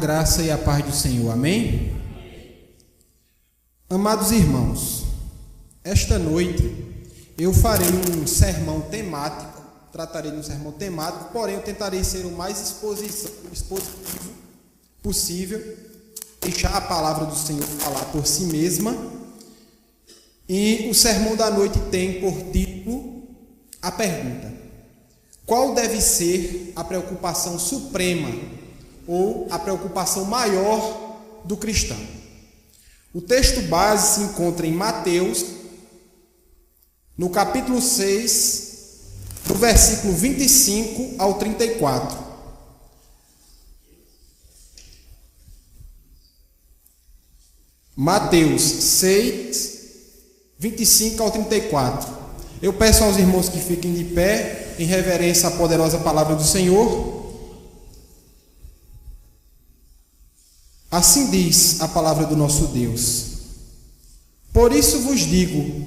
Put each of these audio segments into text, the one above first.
graça e a paz do Senhor, amém? Amados irmãos, esta noite eu farei um sermão temático, tratarei de um sermão temático, porém eu tentarei ser o mais expositivo possível, deixar a palavra do Senhor falar por si mesma. E o sermão da noite tem por título a pergunta: qual deve ser a preocupação suprema ou a preocupação maior do cristão? O texto base se encontra em Mateus, no capítulo 6, do versículo 25 ao 34. Mateus 6, 25 ao 34. Eu peço aos irmãos que fiquem de pé em reverência à poderosa palavra do Senhor. Assim diz a palavra do nosso Deus: por isso vos digo,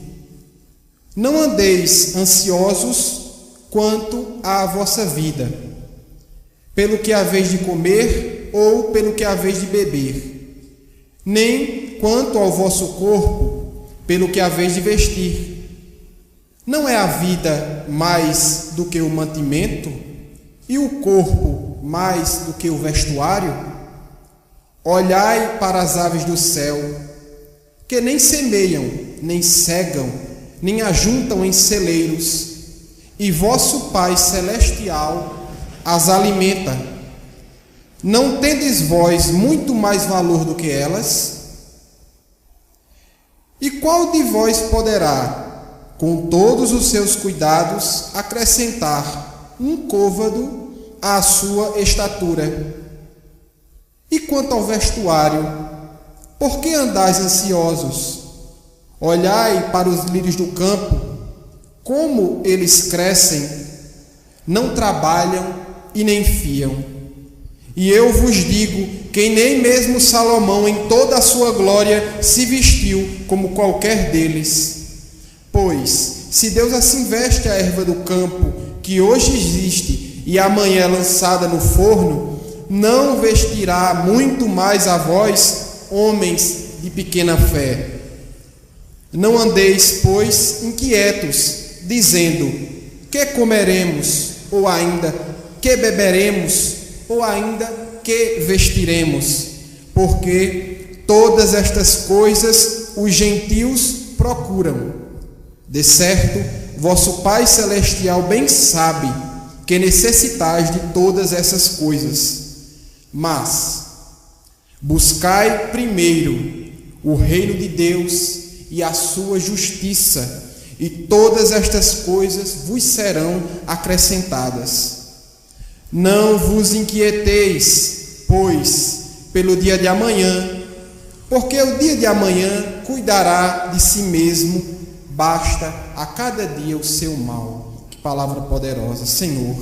não andeis ansiosos quanto à vossa vida, pelo que haveis de comer ou pelo que haveis de beber, nem quanto ao vosso corpo, pelo que haveis de vestir. Não é a vida mais do que o mantimento, e o corpo mais do que o vestuário? Olhai para as aves do céu, que nem semeiam, nem cegam, nem ajuntam em celeiros, e vosso Pai Celestial as alimenta. Não tendes vós muito mais valor do que elas? E qual de vós poderá, com todos os seus cuidados, acrescentar um côvado à sua estatura? E quanto ao vestuário, por que andais ansiosos? Olhai para os lírios do campo, como eles crescem, não trabalham e nem fiam. E eu vos digo que nem mesmo Salomão, em toda a sua glória, se vestiu como qualquer deles. Pois, se Deus assim veste a erva do campo, que hoje existe e amanhã é lançada no forno, não vestirá muito mais a vós, homens de pequena fé. Não andeis, pois, inquietos, dizendo: que comeremos, ou ainda que beberemos, ou ainda que vestiremos? Porque todas estas coisas os gentios procuram. De certo, vosso Pai Celestial bem sabe que necessitais de todas essas coisas. Mas buscai primeiro o reino de Deus e a sua justiça, e todas estas coisas vos serão acrescentadas. Não vos inquieteis, pois, pelo dia de amanhã, porque o dia de amanhã cuidará de si mesmo, basta a cada dia o seu mal. Que palavra poderosa. Senhor,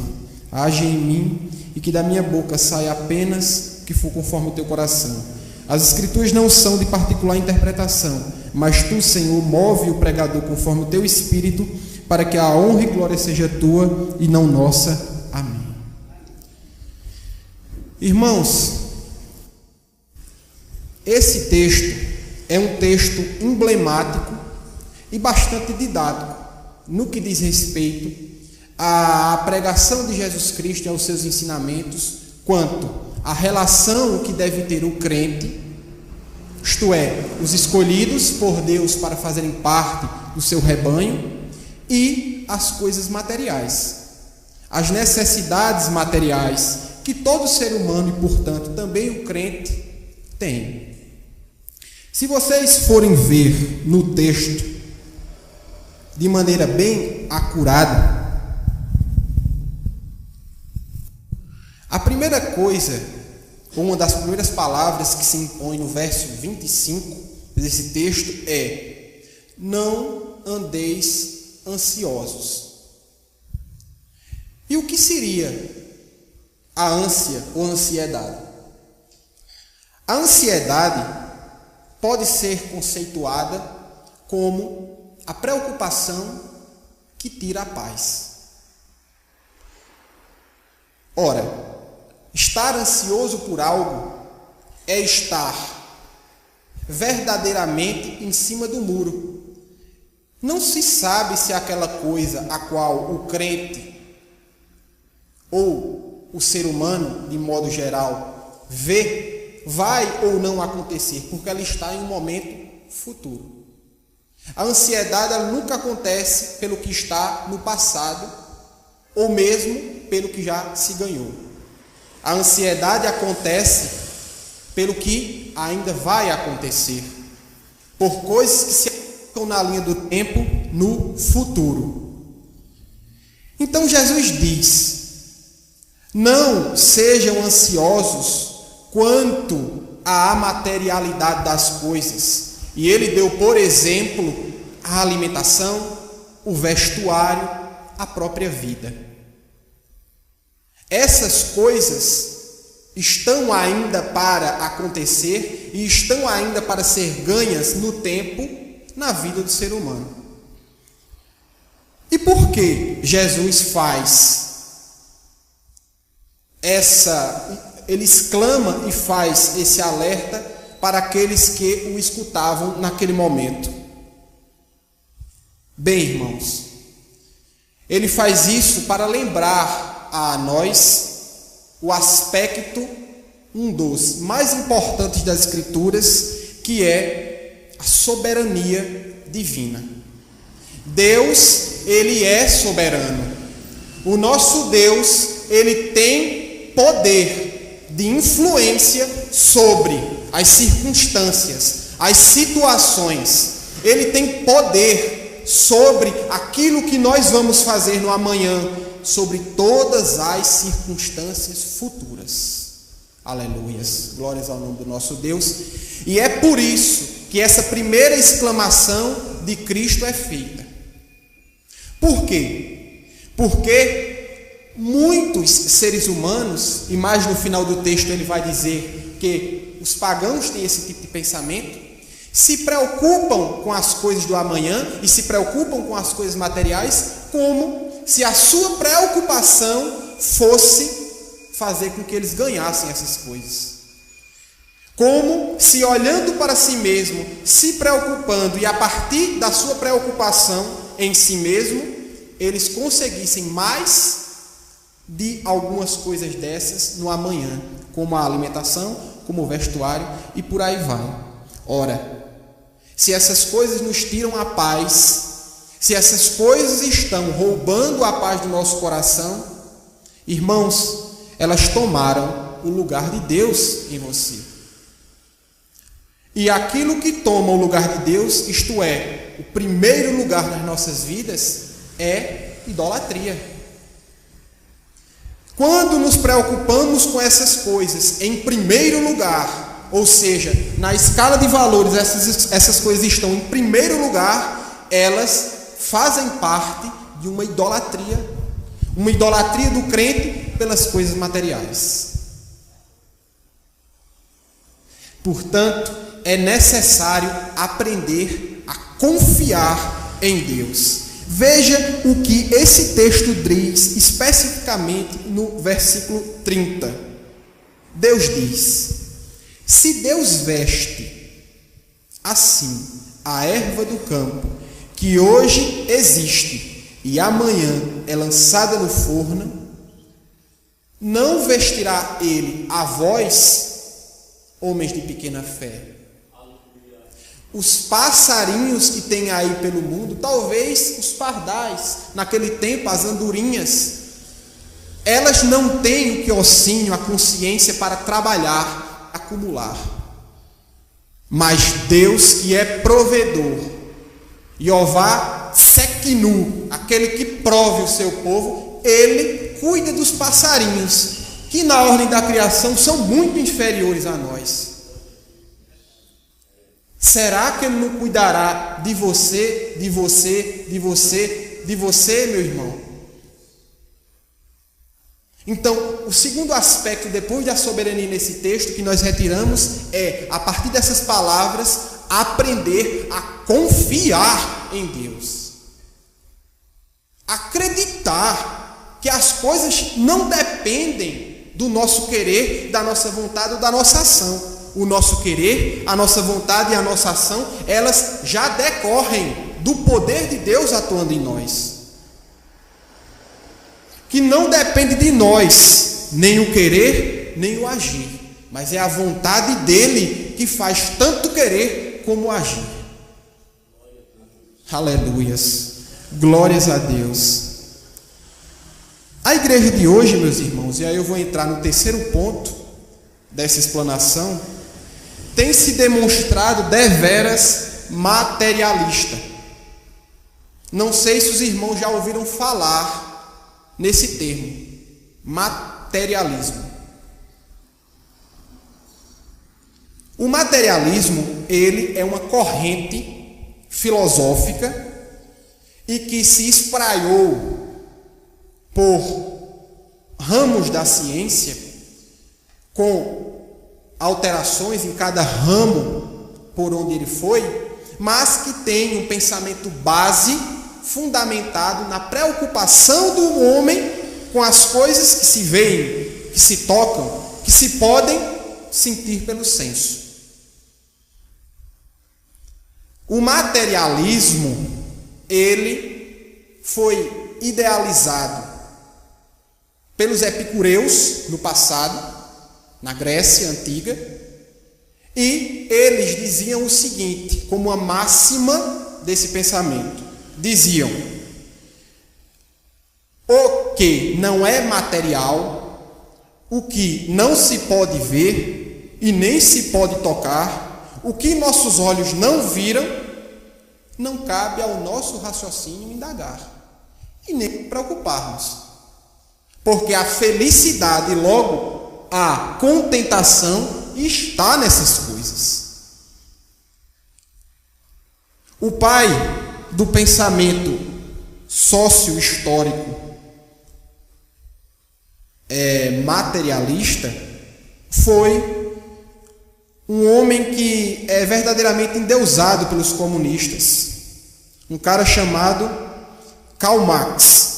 age em mim e que da minha boca saia apenas o que for conforme o teu coração. As Escrituras não são de particular interpretação, mas tu, Senhor, move o pregador conforme o teu Espírito, para que a honra e glória seja tua e não nossa. Amém. Irmãos, esse texto é um texto emblemático e bastante didático no que diz respeito à pregação de Jesus Cristo e aos seus ensinamentos quanto à relação que deve ter o crente, isto é, os escolhidos por Deus para fazerem parte do seu rebanho, e as coisas materiais, as necessidades materiais que todo ser humano e, portanto, também o crente tem. Se vocês forem ver no texto de maneira bem acurada, a primeira coisa, uma das primeiras palavras que se impõe no verso 25 desse texto é: não andeis ansiosos. E o que seria a ânsia ou ansiedade? A ansiedade pode ser conceituada como a preocupação que tira a paz. Ora, estar ansioso por algo é estar verdadeiramente em cima do muro. Não se sabe se aquela coisa a qual o crente ou o ser humano, de modo geral, vê, vai ou não acontecer, porque ela está em um momento futuro. A ansiedade ela nunca acontece pelo que está no passado, ou mesmo pelo que já se ganhou. A ansiedade acontece pelo que ainda vai acontecer, por coisas que se aplicam na linha do tempo no futuro. Então Jesus diz: não sejam ansiosos quanto à materialidade das coisas. E ele deu, por exemplo, a alimentação, o vestuário, a própria vida. Essas coisas estão ainda para acontecer e estão ainda para ser ganhas no tempo, na vida do ser humano. E por que Jesus faz ele exclama e faz esse alerta para aqueles que o escutavam naquele momento? Bem, irmãos, ele faz isso para lembrar a nós o aspecto, um dos mais importantes das Escrituras, que é a soberania divina. Deus, ele é soberano. O nosso Deus, ele tem poder de influência sobre as circunstâncias, as situações. Ele tem poder sobre aquilo que nós vamos fazer no amanhã, sobre todas as circunstâncias futuras. Aleluias, glórias ao nome do nosso Deus. E é por isso que essa primeira exclamação de Cristo é feita. Por quê? Porque muitos seres humanos, e mais no final do texto ele vai dizer que os pagãos têm esse tipo de pensamento, se preocupam com as coisas do amanhã e se preocupam com as coisas materiais, como se a sua preocupação fosse fazer com que eles ganhassem essas coisas. Como se, olhando para si mesmo, se preocupando e a partir da sua preocupação em si mesmo, eles conseguissem mais de algumas coisas dessas no amanhã, como a alimentação, como o vestuário e por aí vai. Ora, se essas coisas nos tiram a paz, se essas coisas estão roubando a paz do nosso coração, irmãos, elas tomaram o lugar de Deus em você. E aquilo que toma o lugar de Deus, isto é, o primeiro lugar nas nossas vidas, é idolatria. Quando nos preocupamos com essas coisas em primeiro lugar, ou seja, na escala de valores essas coisas estão em primeiro lugar, elas fazem parte de uma idolatria do crente pelas coisas materiais. Portanto, é necessário aprender a confiar em Deus. Veja o que esse texto diz especificamente no versículo 30. Deus diz: se Deus veste assim a erva do campo, que hoje existe e amanhã é lançada no forno, não vestirá ele a vós, homens de pequena fé? Os passarinhos que tem aí pelo mundo, talvez os pardais, naquele tempo as andorinhas, elas não têm o quiocínio, a consciência para trabalhar, acumular. Mas Deus, que é provedor, Jeová Sequinu, aquele que prove o seu povo, ele cuida dos passarinhos, que na ordem da criação são muito inferiores a nós. Será que ele não cuidará de você, de você, de você, de você, meu irmão? Então, o segundo aspecto, depois da soberania nesse texto, que nós retiramos, é, a partir dessas palavras, aprender a confiar em Deus. Acreditar que as coisas não dependem do nosso querer, da nossa vontade ou da nossa ação. o nosso querer, a nossa vontade e a nossa ação, elas já decorrem do poder de Deus atuando em nós. Que não depende de nós, nem o querer, nem o agir, mas é a vontade dele que faz tanto querer como agir. Aleluias, glórias a Deus. A igreja de hoje, meus irmãos, e aí eu vou entrar no terceiro ponto dessa explanação, tem se demonstrado deveras materialista. Não sei se os irmãos já ouviram falar nesse termo, materialismo. O materialismo, ele é uma corrente filosófica e que se espraiou por ramos da ciência, com alterações em cada ramo por onde ele foi, mas que tem um pensamento base fundamentado na preocupação do homem com as coisas que se veem, que se tocam, que se podem sentir pelo senso. O materialismo, ele foi idealizado pelos epicureus no passado, na Grécia Antiga, e eles diziam o seguinte, como uma máxima desse pensamento. Diziam: o que não é material, o que não se pode ver e nem se pode tocar, o que nossos olhos não viram, não cabe ao nosso raciocínio indagar e nem preocuparmos. Porque a felicidade e logo a contentação está nessas coisas. O pai do pensamento sócio-histórico materialista foi um homem que é verdadeiramente endeusado pelos comunistas, um cara chamado Karl Marx.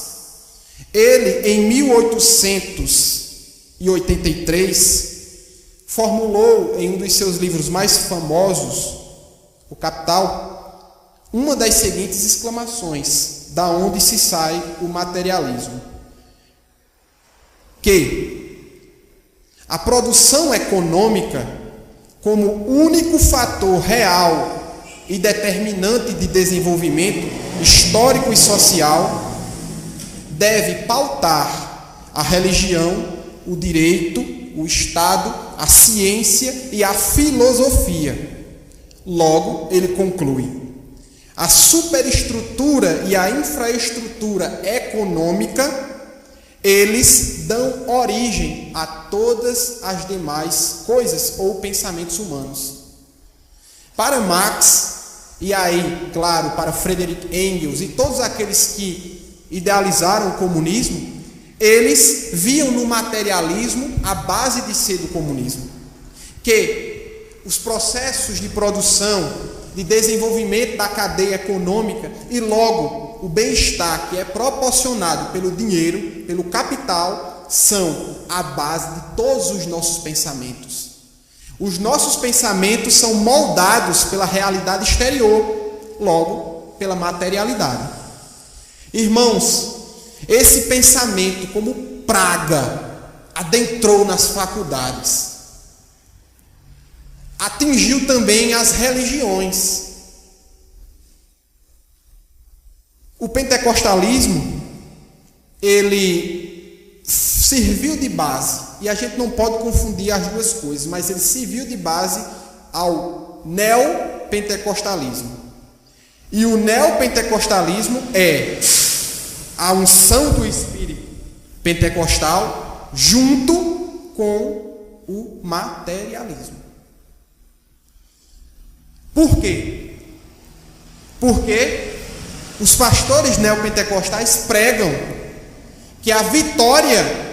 Ele, em 1883, formulou em um dos seus livros mais famosos, O Capital, uma das seguintes exclamações, da onde se sai o materialismo: que a produção econômica, como único fator real e determinante de desenvolvimento histórico e social, deve pautar a religião, o direito, o Estado, a ciência e a filosofia. Logo, ele conclui: a superestrutura e a infraestrutura econômica, eles dão origem a todas as demais coisas ou pensamentos humanos. Para Marx, e aí, claro, para Friedrich Engels e todos aqueles que idealizaram o comunismo, eles viam no materialismo a base de ser do comunismo, que os processos de produção, de desenvolvimento da cadeia econômica e logo o bem-estar que é proporcionado pelo dinheiro, pelo capital, são a base de todos os nossos pensamentos. Os nossos pensamentos são moldados pela realidade exterior, logo pela materialidade. Irmãos, esse pensamento, como praga, adentrou nas faculdades. Atingiu também as religiões. O pentecostalismo, ele serviu de base, e a gente não pode confundir as duas coisas, mas ele serviu de base ao neopentecostalismo. E o neopentecostalismo é a unção do Espírito pentecostal junto com o materialismo. Por quê? Porque os pastores neopentecostais pregam que a vitória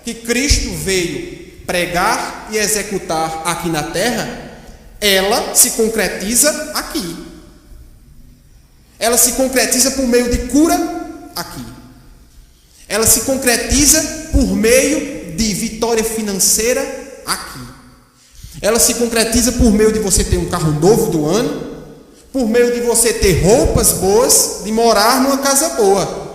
que Cristo veio pregar e executar aqui na terra, ela se concretiza aqui. Ela se concretiza por meio de cura aqui. Ela se concretiza por meio de vitória financeira aqui. Ela se concretiza por meio de você ter um carro novo do ano, por meio de você ter roupas boas, de morar numa casa boa.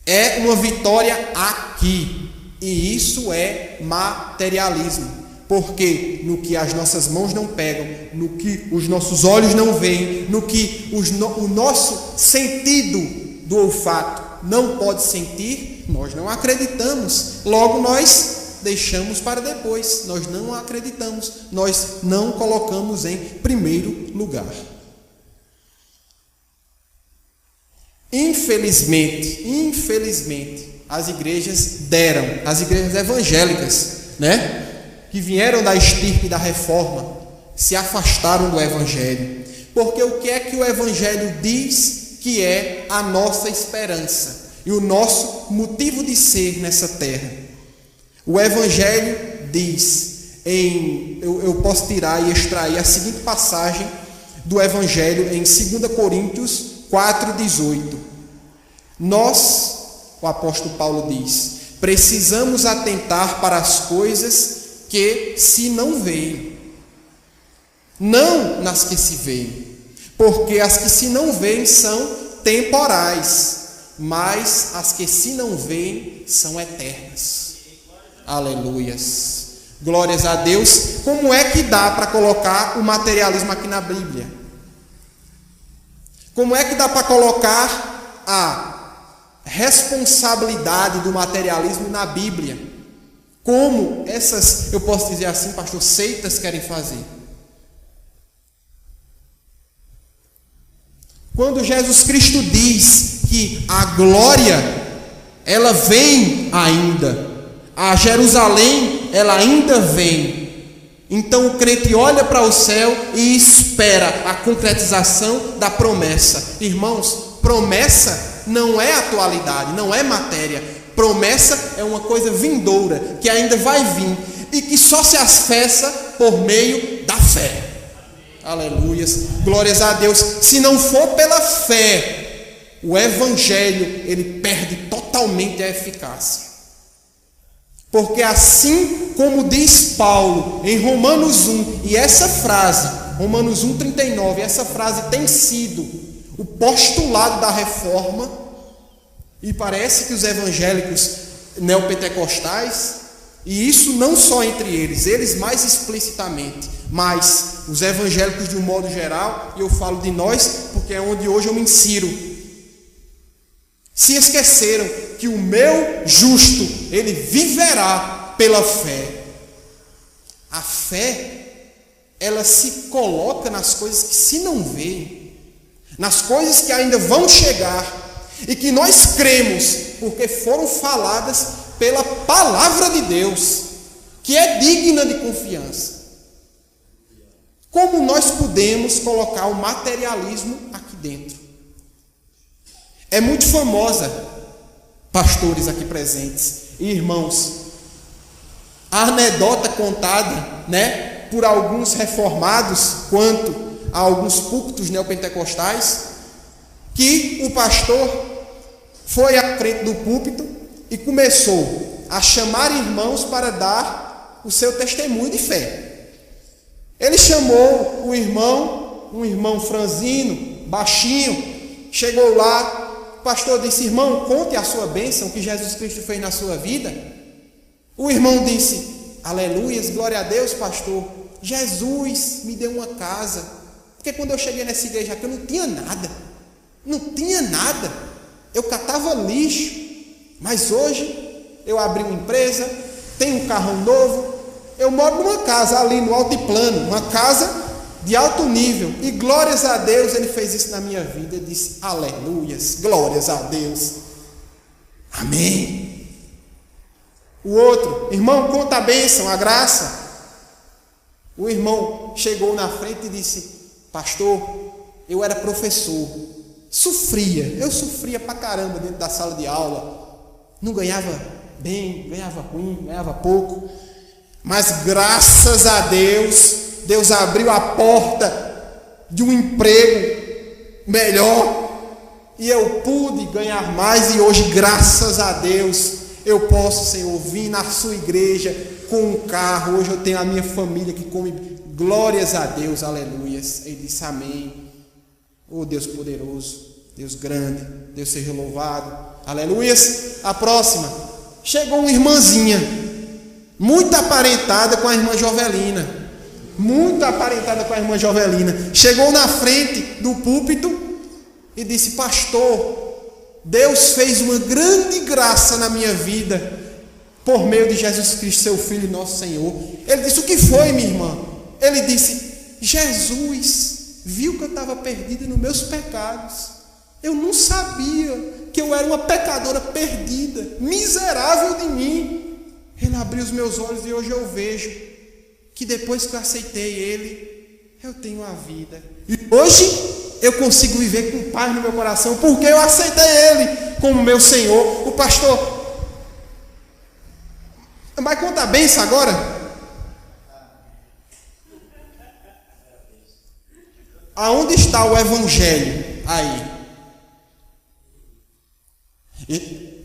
É uma vitória aqui. E isso é materialismo. Porque no que as nossas mãos não pegam, no que os nossos olhos não veem, no que o nosso sentido do olfato não pode sentir, nós não acreditamos. Logo nós deixamos para depois. Nós não acreditamos. Nós não colocamos em primeiro lugar. Infelizmente, as igrejas evangélicas, que vieram da estirpe da reforma, se afastaram do evangelho. Porque o que é que o evangelho diz que é a nossa esperança e o nosso motivo de ser nessa terra? O evangelho diz, eu posso tirar e extrair a seguinte passagem do evangelho em 2 Coríntios 4,18. Nós, o apóstolo Paulo diz, precisamos atentar para as coisas que se não veem, não nas que se veem, porque as que se não veem são temporais, mas as que se não veem são eternas. Aleluias, glórias a Deus. Como é que dá para colocar o materialismo aqui na Bíblia? Como é que dá para colocar a responsabilidade do materialismo na Bíblia? Como essas, eu posso dizer assim, pastor, seitas querem fazer? Quando Jesus Cristo diz que a glória, ela vem ainda, a Jerusalém, ela ainda vem. Então o crente olha para o céu e espera a concretização da promessa. Irmãos, promessa não é atualidade, não é matéria. Promessa é uma coisa vindoura, que ainda vai vir e que só se acessa por meio da fé. Aleluias, glórias a Deus. Se não for pela fé, o evangelho, ele perde totalmente a eficácia. Porque assim como diz Paulo em Romanos 1, e essa frase, Romanos 1,39, essa frase tem sido o postulado da reforma, e parece que os evangélicos neopentecostais, e isso não só entre eles mais explicitamente, mas os evangélicos de um modo geral, e eu falo de nós, porque é onde hoje eu me insiro, se esqueceram que o meu justo, ele viverá pela fé. A fé, ela se coloca nas coisas que se não veem, nas coisas que ainda vão chegar, e que nós cremos, porque foram faladas pela palavra de Deus, que é digna de confiança. Como nós podemos colocar o materialismo aqui dentro? É muito famosa, pastores aqui presentes e irmãos, a anedota contada, por alguns reformados quanto a alguns púlpitos neopentecostais, que o pastor foi à frente do púlpito e começou a chamar irmãos para dar o seu testemunho de fé. Ele chamou um irmão franzino, baixinho, chegou lá, o pastor disse: irmão, conte a sua bênção que Jesus Cristo fez na sua vida. O irmão disse: aleluias, glória a Deus, pastor, Jesus me deu uma casa, porque quando eu cheguei nessa igreja aqui eu não tinha nada, eu catava lixo, mas hoje eu abri uma empresa, tenho um carro novo, eu moro numa casa ali no altiplano, uma casa de alto nível, e glórias a Deus, ele fez isso na minha vida. Eu disse: aleluias, glórias a Deus, amém. O outro: irmão, conta a bênção, a graça. O irmão chegou na frente e disse: pastor, eu era professor, eu sofria pra caramba dentro da sala de aula, não ganhava bem, ganhava ruim, ganhava pouco, mas graças a Deus, Deus abriu a porta de um emprego melhor, e eu pude ganhar mais, e hoje, graças a Deus, eu posso, Senhor, vir na sua igreja com um carro. Hoje eu tenho a minha família que come. Glórias a Deus, aleluias. Ele disse amém. Oh Deus poderoso, Deus grande, Deus seja louvado, aleluias. A próxima, chegou uma irmãzinha, muito aparentada com a irmã Jovelina. Chegou na frente do púlpito e disse: pastor, Deus fez uma grande graça na minha vida por meio de Jesus Cristo, seu Filho e nosso Senhor. Ele disse: o que foi, minha irmã? Ele disse: Jesus viu que eu estava perdida nos meus pecados. Eu não sabia que eu era uma pecadora perdida, miserável de mim. Ele abriu os meus olhos e hoje eu vejo que depois que eu aceitei Ele, eu tenho a vida. E hoje eu consigo viver com paz no meu coração, porque eu aceitei Ele como meu Senhor. O pastor, vai contar a bênção agora? Aonde está o Evangelho aí?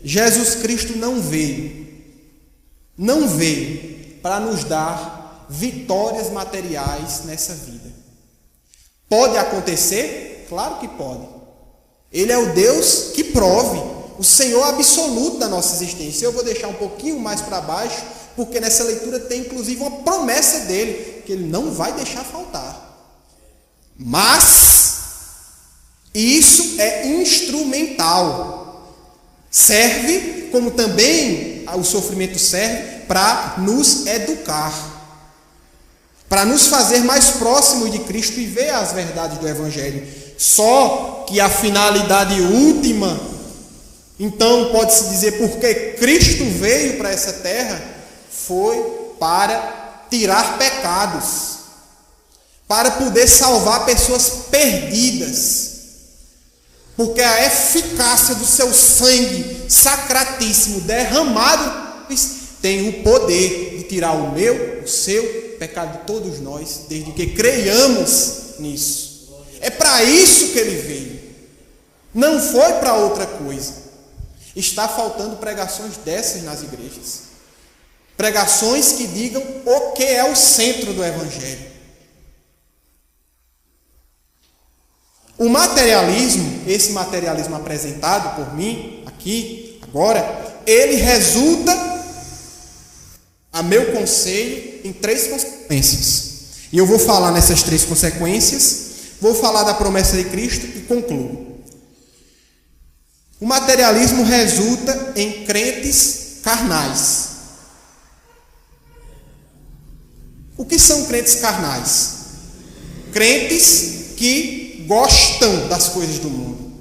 Jesus Cristo não veio para nos dar vitórias materiais nessa vida. Pode acontecer? Claro que pode. Ele é o Deus que prove, o Senhor absoluto da nossa existência. Eu vou deixar um pouquinho mais para baixo, porque nessa leitura tem inclusive uma promessa dele, que ele não vai deixar faltar. Mas isso é instrumental. Serve, como também o sofrimento serve, para nos educar, para nos fazer mais próximos de Cristo e ver as verdades do Evangelho. Só que a finalidade última, então pode-se dizer, porque Cristo veio para essa terra, foi para tirar pecados, para poder salvar pessoas perdidas. Porque a eficácia do seu sangue sacratíssimo derramado tem o poder de tirar o meu, o seu, o pecado de todos nós, desde que creiamos nisso. É para isso que ele veio. Não foi para outra coisa. Está faltando pregações dessas nas igrejas. Pregações que digam o que é o centro do Evangelho. O materialismo, esse materialismo apresentado por mim, aqui, agora, ele resulta, a meu conselho, em 3 consequências. E eu vou falar nessas 3 consequências, vou falar da promessa de Cristo e concluo. O materialismo resulta em crentes carnais. O que são crentes carnais? Crentes que gostam das coisas do mundo,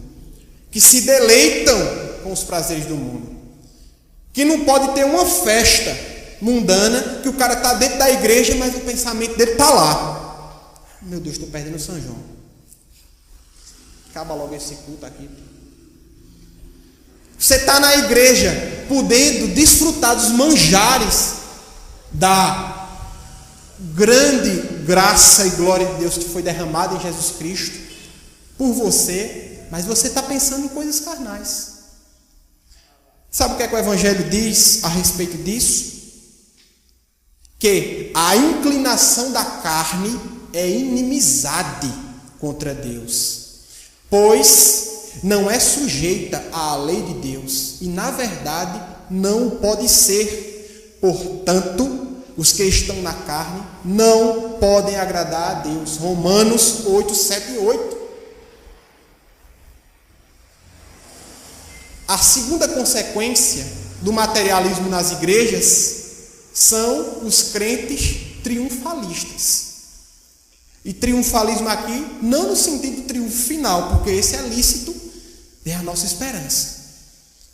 que se deleitam com os prazeres do mundo, que não pode ter uma festa mundana que o cara está dentro da igreja, mas o pensamento dele está lá. Meu Deus, estou perdendo o São João. Acaba logo esse culto aqui. Você está na igreja podendo desfrutar dos manjares da grande graça e glória de Deus que foi derramada em Jesus Cristo por você, mas você está pensando em coisas carnais. Sabe o que é que o Evangelho diz a respeito disso? Que a inclinação da carne é inimizade contra Deus, pois não é sujeita à lei de Deus, e na verdade não pode ser. Portanto, os que estão na carne não podem agradar a Deus. Romanos 8, 7 e 8. A segunda consequência do materialismo nas igrejas são os crentes triunfalistas. E triunfalismo aqui, não no sentido de triunfo final, porque esse é lícito, é a nossa esperança.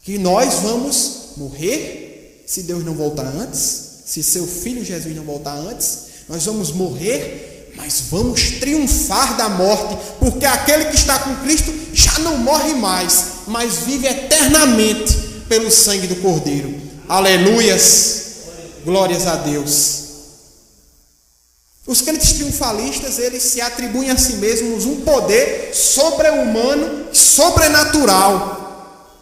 Que nós vamos morrer, se Deus não voltar antes, se seu Filho Jesus não voltar antes, nós vamos morrer, mas vamos triunfar da morte, porque aquele que está com Cristo já não morre mais, mas vive eternamente pelo sangue do Cordeiro. Aleluias! Glórias a Deus! Os crentes triunfalistas, eles se atribuem a si mesmos um poder sobre-humano, sobrenatural,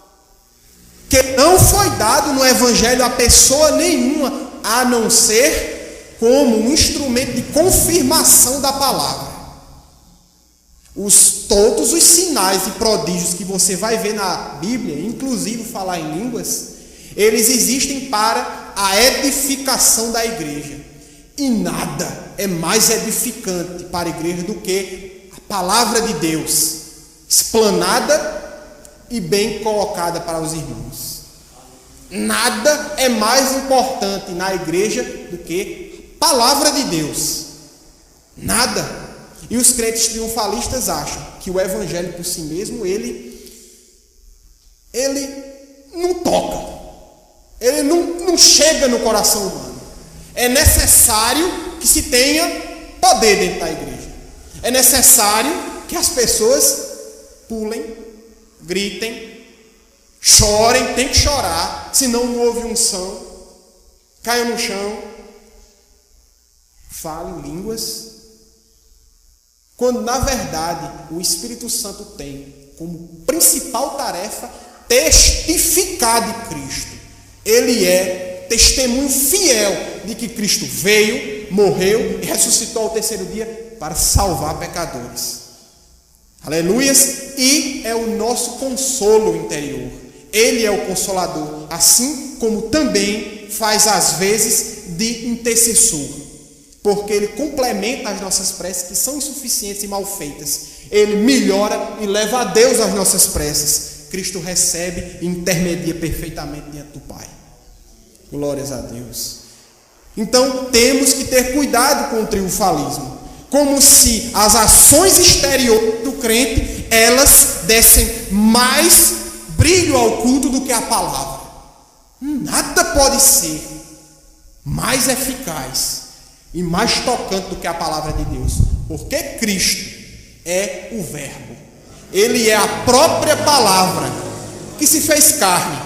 que não foi dado no Evangelho a pessoa nenhuma, a não ser como um instrumento de confirmação da palavra. Todos os sinais e prodígios que você vai ver na Bíblia, inclusive falar em línguas, eles existem para a edificação da igreja. E nada é mais edificante para a igreja do que a palavra de Deus, explanada e bem colocada para os irmãos. Nada é mais importante na igreja do que a palavra de Deus. Nada. E os crentes triunfalistas acham que o evangelho por si mesmo, ele não toca. Ele não chega no coração humano. É necessário que se tenha poder dentro da igreja. É necessário que as pessoas pulem, gritem, chorem, tem que chorar, senão não houve unção, caiam no chão, falem línguas. Quando, na verdade, o Espírito Santo tem como principal tarefa testificar de Cristo. Ele é testemunho fiel de que Cristo veio, morreu e ressuscitou ao terceiro dia para salvar pecadores. Aleluias! E é o nosso consolo interior. Ele é o consolador, assim como também faz às vezes de intercessor. Porque ele complementa as nossas preces que são insuficientes e mal feitas. Ele melhora e leva a Deus as nossas preces. Cristo recebe e intermedia perfeitamente diante do Pai. Glórias a Deus. Então temos que ter cuidado com o triunfalismo. Como se as ações exteriores do crente, elas dessem mais brilho ao culto do que a palavra. Nada pode ser mais eficaz e mais tocante do que a palavra de Deus, porque Cristo é o Verbo. Ele é a própria palavra que se fez carne,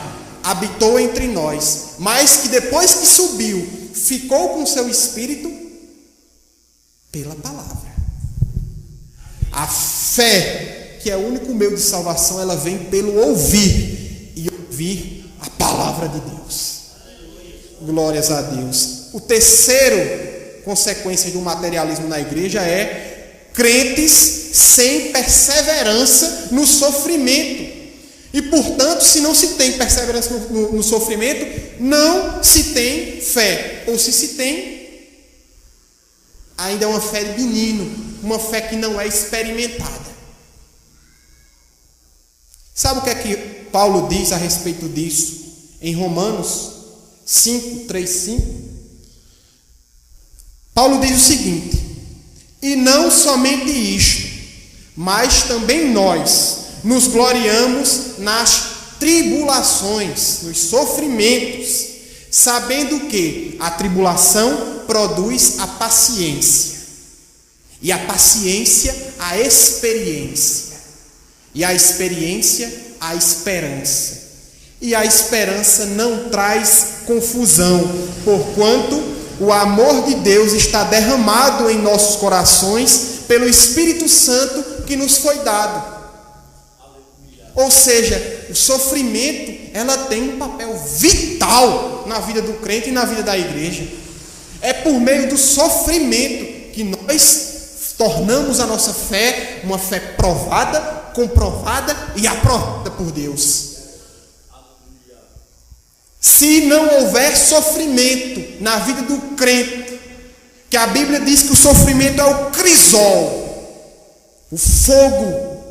habitou entre nós, mas que depois que subiu, ficou com seu espírito pela palavra. A fé, que é o único meio de salvação, ela vem pelo ouvir, e ouvir a palavra de Deus. Glórias a Deus. O terceiro consequência do materialismo na igreja é crentes sem perseverança no sofrimento. E, portanto, se não se tem perseverança no sofrimento, não se tem fé. Ou se tem, ainda é uma fé de menino, uma fé que não é experimentada. Sabe o que é que Paulo diz a respeito disso em Romanos 5, 3, 5? Paulo diz o seguinte: e não somente isto, mas também nós nos gloriamos nas tribulações, nos sofrimentos, sabendo que a tribulação produz a paciência, e a paciência a experiência, e a experiência a esperança, e a esperança não traz confusão, porquanto o amor de Deus está derramado em nossos corações pelo Espírito Santo que nos foi dado. Ou seja, o sofrimento, ela tem um papel vital na vida do crente e na vida da igreja. É por meio do sofrimento que nós tornamos a nossa fé uma fé provada, comprovada e aprovada por Deus. Se não houver sofrimento na vida do crente, que a Bíblia diz que o sofrimento é o crisol, o fogo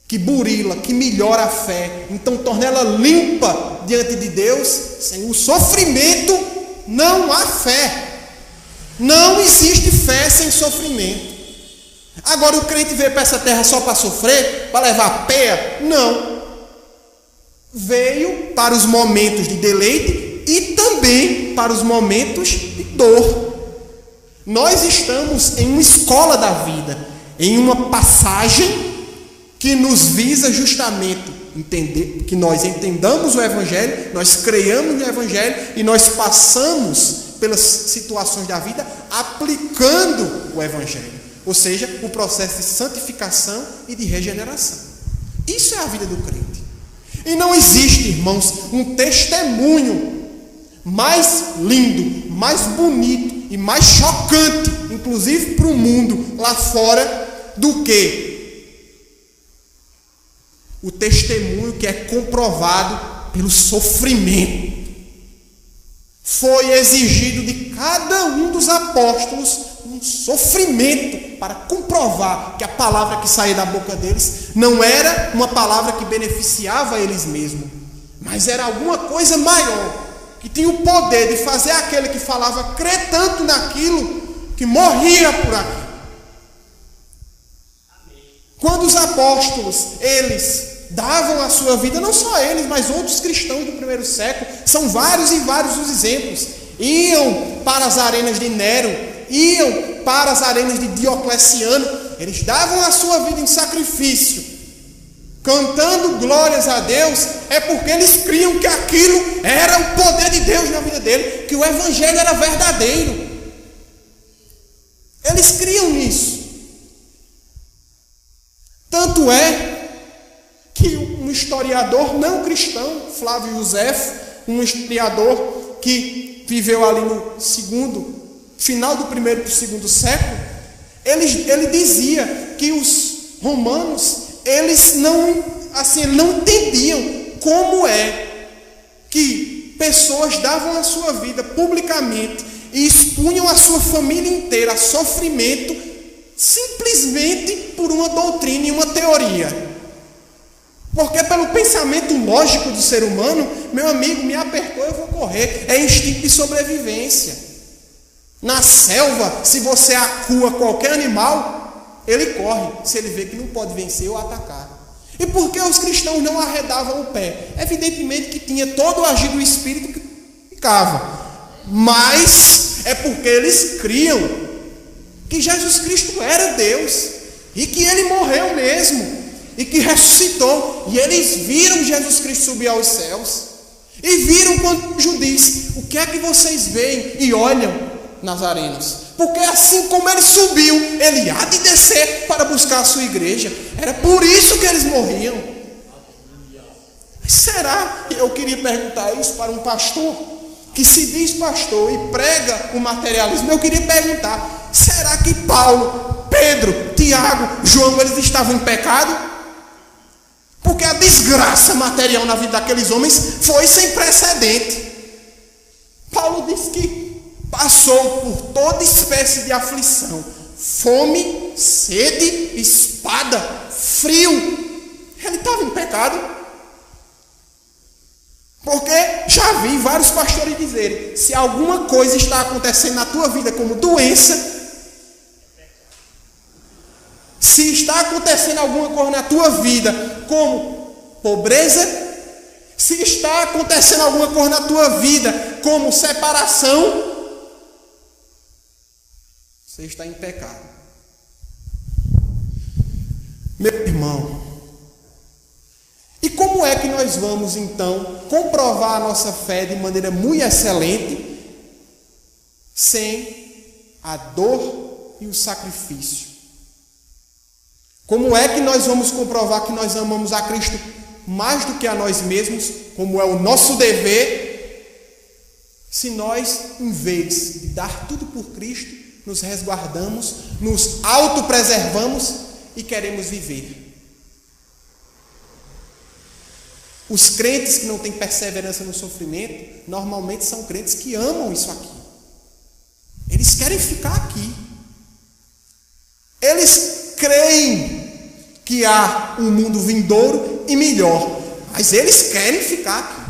que burila, que melhora a fé, então torna ela limpa diante de Deus. Sem o sofrimento não há fé. Não existe fé sem sofrimento. Agora o crente veio para essa terra só para sofrer, para levar peia? Não. Veio para os momentos de deleite e também para os momentos de dor. Nós estamos em uma escola da vida, em uma passagem que nos visa justamente entender, que nós entendamos o Evangelho, nós creiamos no Evangelho e nós passamos pelas situações da vida aplicando o Evangelho. Ou seja, o processo de santificação e de regeneração. Isso é a vida do crente. E não existe, irmãos, um testemunho mais lindo, mais bonito e mais chocante, inclusive para o mundo lá fora, do que o testemunho que é comprovado pelo sofrimento. Foi exigido de cada um dos apóstolos um sofrimento para comprovar que a palavra que saía da boca deles não era uma palavra que beneficiava eles mesmos, mas era alguma coisa maior, que tinha o poder de fazer aquele que falava crer tanto naquilo que morria por aquilo. Quando os apóstolos, eles davam a sua vida, não só eles, mas outros cristãos do primeiro século, são vários e vários os exemplos, iam para as arenas de Nero, iam para as arenas de Diocleciano, eles davam a sua vida em sacrifício, cantando glórias a Deus, é porque eles criam que aquilo era o poder de Deus na vida dele, que o evangelho era verdadeiro. Eles criam nisso. Tanto é que um historiador não cristão, Flávio Josefo, um historiador que viveu ali no final do primeiro para o segundo século, ele dizia que os romanos, eles não entendiam como é que pessoas davam a sua vida publicamente e expunham a sua família inteira a sofrimento simplesmente por uma doutrina e uma teoria. Porque pelo pensamento lógico do ser humano, meu amigo, me apertou, eu vou correr. É instinto de sobrevivência. Na selva, se você acua qualquer animal, ele corre, se ele vê que não pode vencer ou atacar. E por que os cristãos não arredavam o pé? Evidentemente que tinha todo o agir do Espírito que ficava. Mas é porque eles criam que Jesus Cristo era Deus e que Ele morreu mesmo e que ressuscitou, e eles viram Jesus Cristo subir aos céus, e viram quando o anjo diz: o que é que vocês veem e olham nas arenas? Porque assim como ele subiu, ele há de descer para buscar a sua igreja. Era por isso que eles morriam. Será? Eu queria perguntar isso para um pastor que se diz pastor e prega o materialismo. Eu queria perguntar: será que Paulo, Pedro, Tiago, João, eles estavam em pecado? Porque a desgraça material na vida daqueles homens foi sem precedente. Paulo diz que passou por toda espécie de aflição: fome, sede, espada, frio. Ele estava em pecado. Porque já vi vários pastores dizerem: se alguma coisa está acontecendo na tua vida como doença, se está acontecendo alguma coisa na tua vida como pobreza, se está acontecendo alguma coisa na tua vida como separação, você está em pecado. Meu irmão, e como é que nós vamos então comprovar a nossa fé de maneira muito excelente sem a dor e o sacrifício? Como é que nós vamos comprovar que nós amamos a Cristo mais do que a nós mesmos, como é o nosso dever, se nós, em vez de dar tudo por Cristo, nos resguardamos, nos autopreservamos e queremos viver? Os crentes que não têm perseverança no sofrimento, normalmente são crentes que amam isso aqui. Eles querem ficar aqui. Eles creem que há um mundo vindouro e melhor, mas eles querem ficar aqui.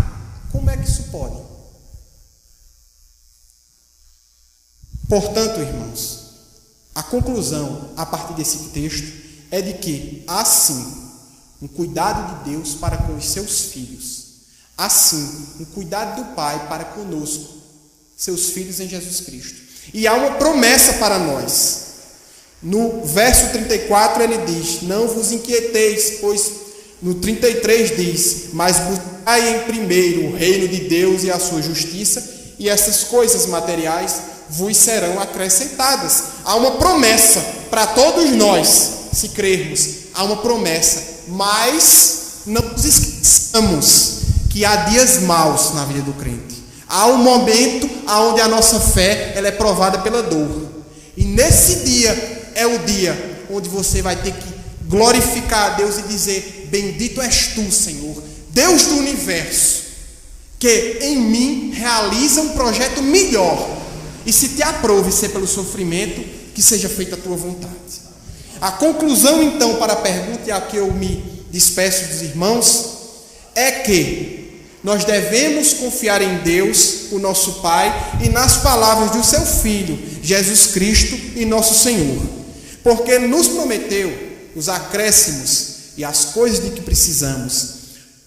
Como é que isso pode? Portanto, irmãos, a conclusão a partir desse texto é de que há sim um cuidado de Deus para com os seus filhos, há sim um cuidado do Pai para conosco, seus filhos em Jesus Cristo, e há uma promessa para nós. No verso 34 ele diz: não vos inquieteis, pois no 33 diz: mas buscai em primeiro o reino de Deus e a sua justiça, e essas coisas materiais vos serão acrescentadas. Há uma promessa para todos nós, se crermos, há uma promessa, mas não nos esqueçamos que há dias maus na vida do crente. Há um momento onde a nossa fé ela é provada pela dor. E nesse dia é o dia onde você vai ter que glorificar a Deus e dizer: bendito és tu, Senhor, Deus do universo, que em mim realiza um projeto melhor. E se te aprove ser pelo sofrimento, que seja feita a tua vontade. A conclusão, então, para a pergunta e a que eu me despeço dos irmãos, é que nós devemos confiar em Deus, o nosso Pai, e nas palavras do seu Filho, Jesus Cristo e nosso Senhor. Porque nos prometeu os acréscimos e as coisas de que precisamos.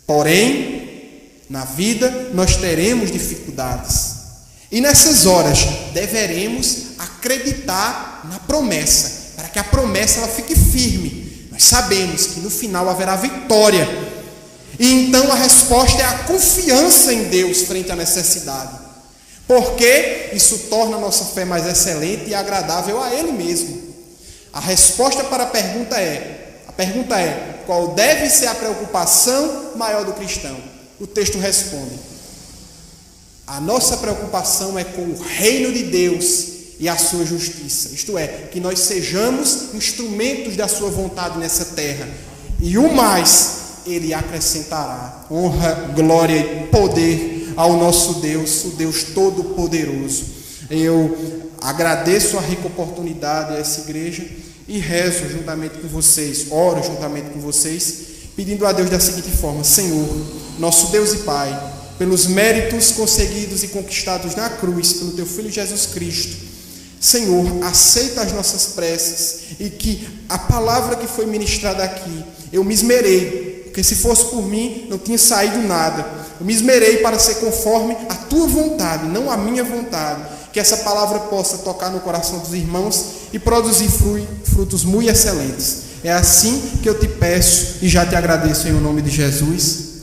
Porém, na vida nós teremos dificuldades. E nessas horas deveremos acreditar na promessa, para que a promessa ela fique firme. Nós sabemos que no final haverá vitória. E então a resposta é a confiança em Deus frente à necessidade. Porque isso torna a nossa fé mais excelente e agradável a Ele mesmo. A resposta para a pergunta é: qual deve ser a preocupação maior do cristão? O texto responde: a nossa preocupação é com o reino de Deus e a sua justiça. Isto é, que nós sejamos instrumentos da sua vontade nessa terra. E o mais, Ele acrescentará honra, glória e poder ao nosso Deus, o Deus Todo-Poderoso. Eu agradeço a rica oportunidade a essa igreja e rezo juntamente com vocês, oro juntamente com vocês, pedindo a Deus da seguinte forma: Senhor, nosso Deus e Pai, pelos méritos conseguidos e conquistados na cruz, pelo Teu Filho Jesus Cristo, Senhor, aceita as nossas preces e que a palavra que foi ministrada aqui, eu me esmerei, porque se fosse por mim, não tinha saído nada. Eu me esmerei para ser conforme a Tua vontade, não a minha vontade. Que essa palavra possa tocar no coração dos irmãos e produzir frutos muito excelentes. É assim que eu te peço e já te agradeço em nome de Jesus.